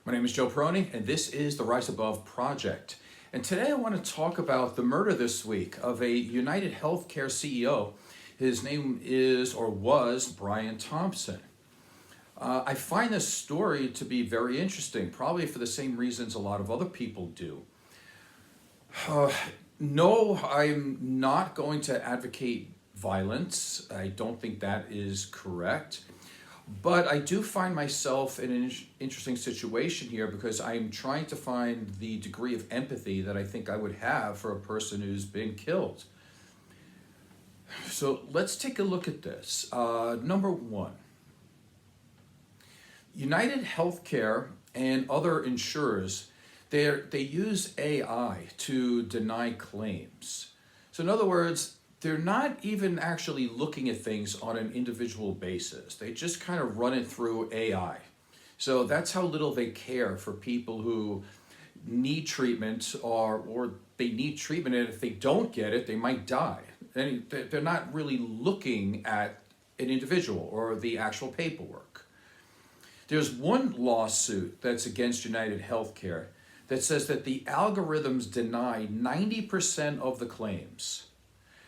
My name is Joe Peroni, and this is the Rise Above Project. And today I want to talk about the murder this week of a United Healthcare CEO. His name is or was Brian Thompson. I find this story to be very interesting, probably for the same reasons a lot of other people do. No, I'm not going to advocate violence. I don't think that is correct. But I do find myself in an interesting situation here because I'm trying to find the degree of empathy that I think I would have for a person who's been killed. So let's take a look at this. Number one, United Healthcare and other insurers, they use AI to deny claims. So in other words, they're not even actually looking at things on an individual basis. They just kind of run it through AI. So that's how little they care for people who need treatment or they need treatment, and if they don't get it, they might die. And they're not really looking at an individual or the actual paperwork. There's one lawsuit that's against United Healthcare that says that the algorithms deny 90% of the claims.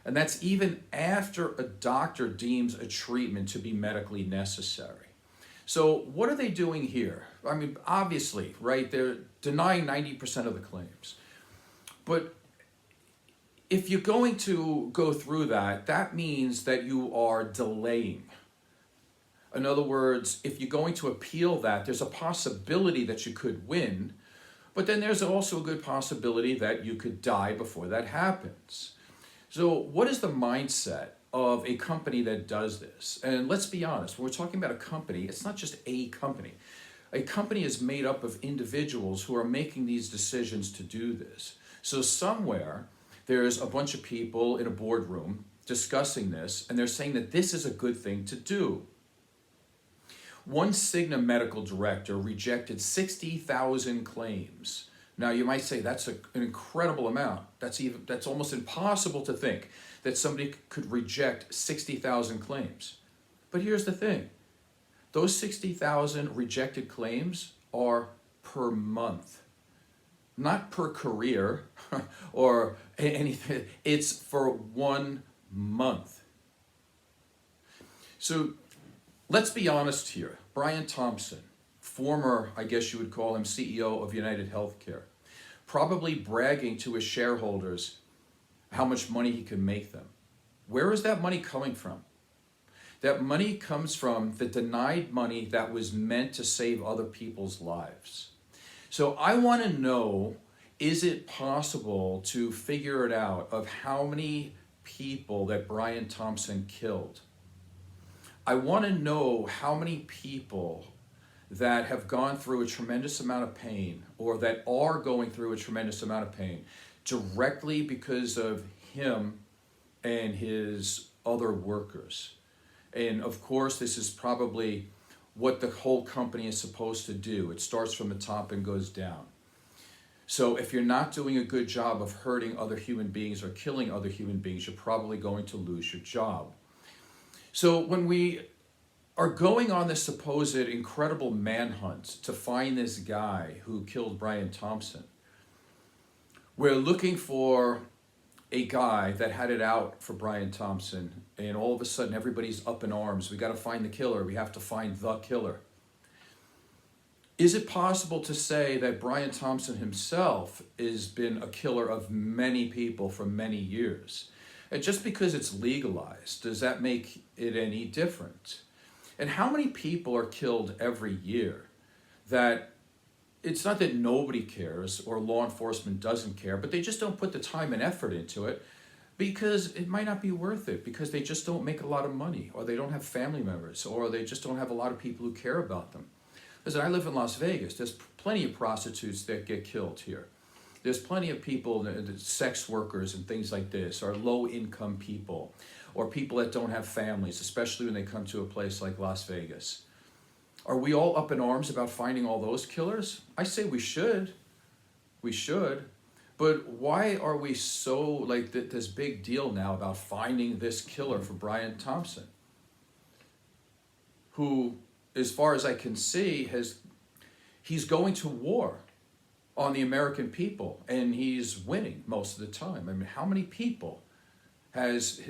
And that's even after a doctor deems a treatment to be medically necessary. So what are they doing here? I mean, obviously, right, they're denying 90% of the claims. But if you're going to go through that, that means that you are delaying. In other words, if you're going to appeal that, there's a possibility that you could win, but then there's also a good possibility that you could die before that happens. So what is the mindset of a company that does this? And let's be honest, when we're talking about a company, it's not just a company. A company is made up of individuals who are making these decisions to do this. So somewhere there's a bunch of people in a boardroom discussing this, and they're saying that this is a good thing to do. One Cigna medical director rejected 60,000 claims. Now you might say that's an incredible amount. That's almost impossible to think that somebody could reject 60,000 claims. But here's the thing. Those 60,000 rejected claims are per month, not per career or anything. It's for 1 month. So let's be honest here. Brian Thompson, former, I guess you would call him, CEO of United Healthcare, probably bragging to his shareholders how much money he can make them. Where is that money coming from? That money comes from the denied money that was meant to save other people's lives. So I want to know, is it possible to figure it out of how many people that Brian Thompson killed? I want to know how many people that have gone through a tremendous amount of pain or that are going through a tremendous amount of pain directly because of him and his other workers. And of course, this is probably what the whole company is supposed to do. It starts from the top and goes down. So if you're not doing a good job of hurting other human beings or killing other human beings, you're probably going to lose your job. So when we are going on this supposed incredible manhunt to find this guy who killed Brian Thompson, we're looking for a guy that had it out for Brian Thompson, and all of a sudden everybody's up in arms. We got to find the killer. We have to find the killer. Is it possible to say that Brian Thompson himself has been a killer of many people for many years? And just because it's legalized, does that make it any different? And how many people are killed every year that it's not that nobody cares or law enforcement doesn't care, but they just don't put the time and effort into it because it might not be worth it, because they just don't make a lot of money, or they don't have family members, or they just don't have a lot of people who care about them. Listen, I live in Las Vegas. There's plenty of prostitutes that get killed here. There's plenty of people, sex workers and things like this, or low-income people, or people that don't have families, especially when they come to a place like Las Vegas. Are we all up in arms about finding all those killers? I say we should. We should. But why are we so, like, this big deal now about finding this killer for Brian Thompson? Who, as far as I can see, He's going to war on the American people, and he's winning most of the time. I mean, how many people has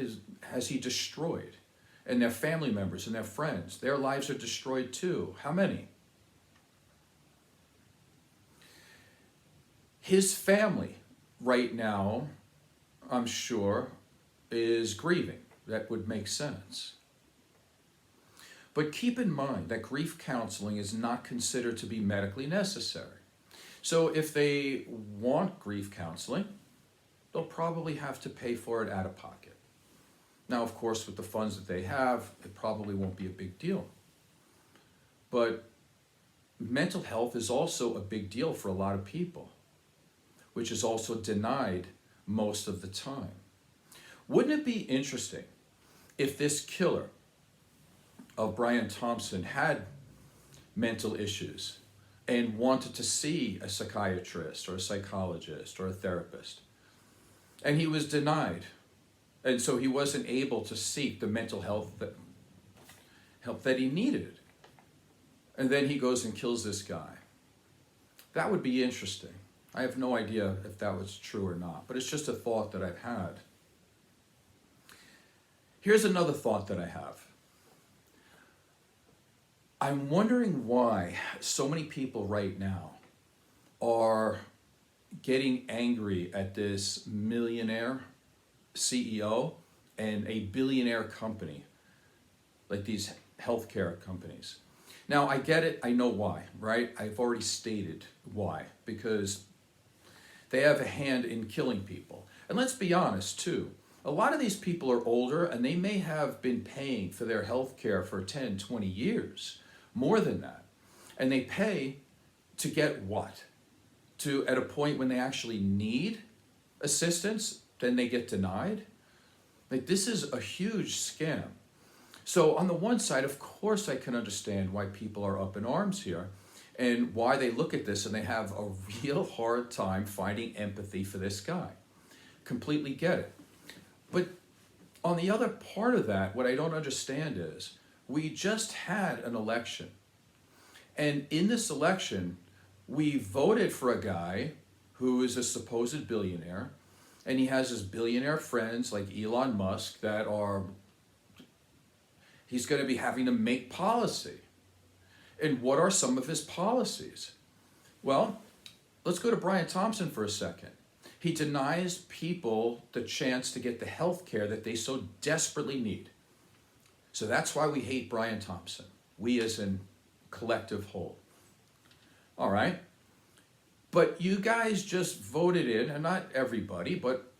he destroyed? And their family members and their friends, their lives are destroyed too. How many? His family right now, I'm sure, is grieving. That would make sense. But keep in mind that grief counseling is not considered to be medically necessary. So if they want grief counseling, they'll probably have to pay for it out of pocket. Now, of course, with the funds that they have, it probably won't be a big deal. But mental health is also a big deal for a lot of people, which is also denied most of the time. Wouldn't it be interesting if this killer of Brian Thompson had mental issues and wanted to see a psychiatrist or a psychologist or a therapist, and he was denied, and so he wasn't able to seek the mental help that he needed, and then he goes and kills this guy? That would be interesting. I have no idea if that was true or not, but it's just a thought that I've had. Here's another thought that I have. I'm wondering why so many people right now are getting angry at this millionaire CEO and a billionaire company, like these healthcare companies. Now, I get it. I know why, right? I've already stated why, because they have a hand in killing people. And let's be honest, too. A lot of these people are older, and they may have been paying for their health care for 10, 20 years, more than that. And they pay to get what? To, at a point when they actually need assistance, then they get denied? Like, this is a huge scam. So on the one side, of course, I can understand why people are up in arms here and why they look at this and they have a real hard time finding empathy for this guy. Completely get it. But on the other part of that, what I don't understand is we just had an election. And in this election, we voted for a guy who is a supposed billionaire, and he has his billionaire friends like Elon Musk that are, he's going to be having to make policy. And what are some of his policies? Well, let's go to Brian Thompson for a second. He denies people the chance to get the health care that they so desperately need. So that's why we hate Brian Thompson. We as in collective whole. All right. But you guys just voted in, and not everybody, but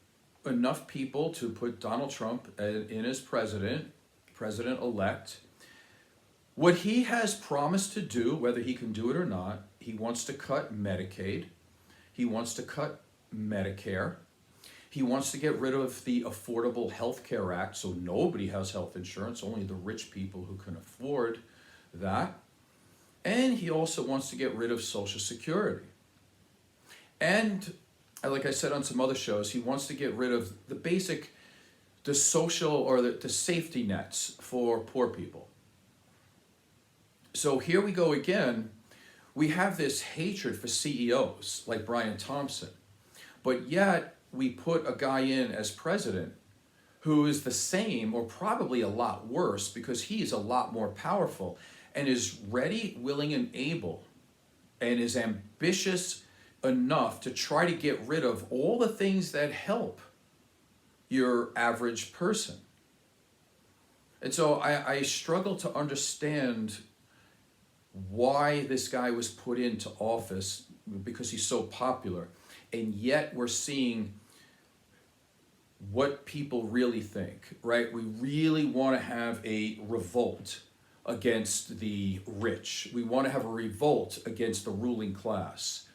enough people to put Donald Trump in as president-elect. What he has promised to do, whether he can do it or not, he wants to cut Medicaid. He wants to cut Medicare. He wants to get rid of the Affordable Health Care Act, so nobody has health insurance, only the rich people who can afford that. And he also wants to get rid of Social Security. And like I said on some other shows, he wants to get rid of the social or the safety nets for poor people. So here we go again. We have this hatred for CEOs like Brian Thompson, but yet we put a guy in as president who is the same or probably a lot worse because he's a lot more powerful and is ready, willing, and able and is ambitious enough to try to get rid of all the things that help your average person. And so I struggle to understand why this guy was put into office because he's so popular, and yet we're seeing what people really think, right? We really want to have a revolt against the rich. We want to have a revolt against the ruling class.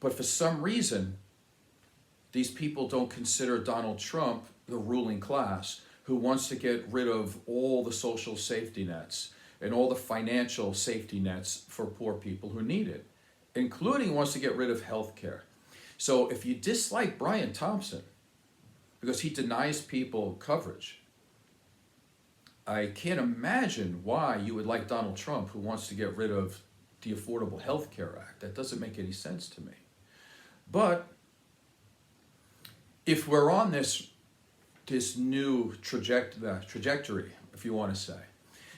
But for some reason, these people don't consider Donald Trump the ruling class who wants to get rid of all the social safety nets and all the financial safety nets for poor people who need it, including wants to get rid of health care. So if you dislike Brian Thompson because he denies people coverage, I can't imagine why you would like Donald Trump, who wants to get rid of the Affordable Health Care Act. That doesn't make any sense to me. But if we're on this new trajectory, if you want to say,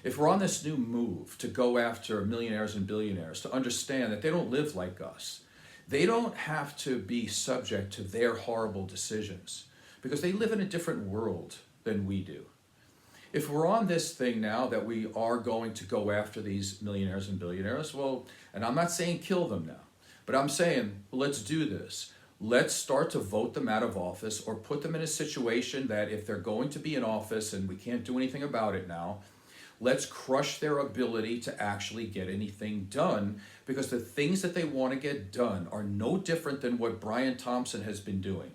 if we're on this new move to go after millionaires and billionaires, to understand that they don't live like us, they don't have to be subject to their horrible decisions because they live in a different world than we do. If we're on this thing now that we are going to go after these millionaires and billionaires, well, and I'm not saying kill them now, but I'm saying let's do this. Let's start to vote them out of office or put them in a situation that if they're going to be in office and we can't do anything about it now, let's crush their ability to actually get anything done, because the things that they want to get done are no different than what Brian Thompson has been doing.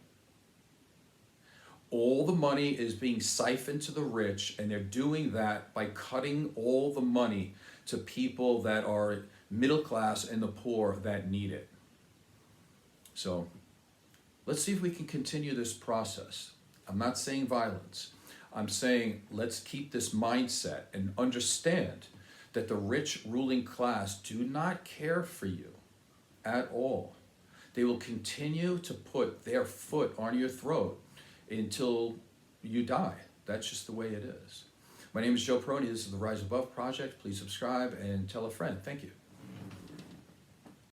All the money is being siphoned to the rich, and they're doing that by cutting all the money to people that are middle class and the poor that need it. So let's see if we can continue this process. I'm not saying violence. I'm saying let's keep this mindset and understand that the rich ruling class do not care for you at all. They will continue to put their foot on your throat until you die. That's just the way it is. My name is Joe Peroni. This is the Rise Above Project. Please subscribe and tell a friend. Thank you.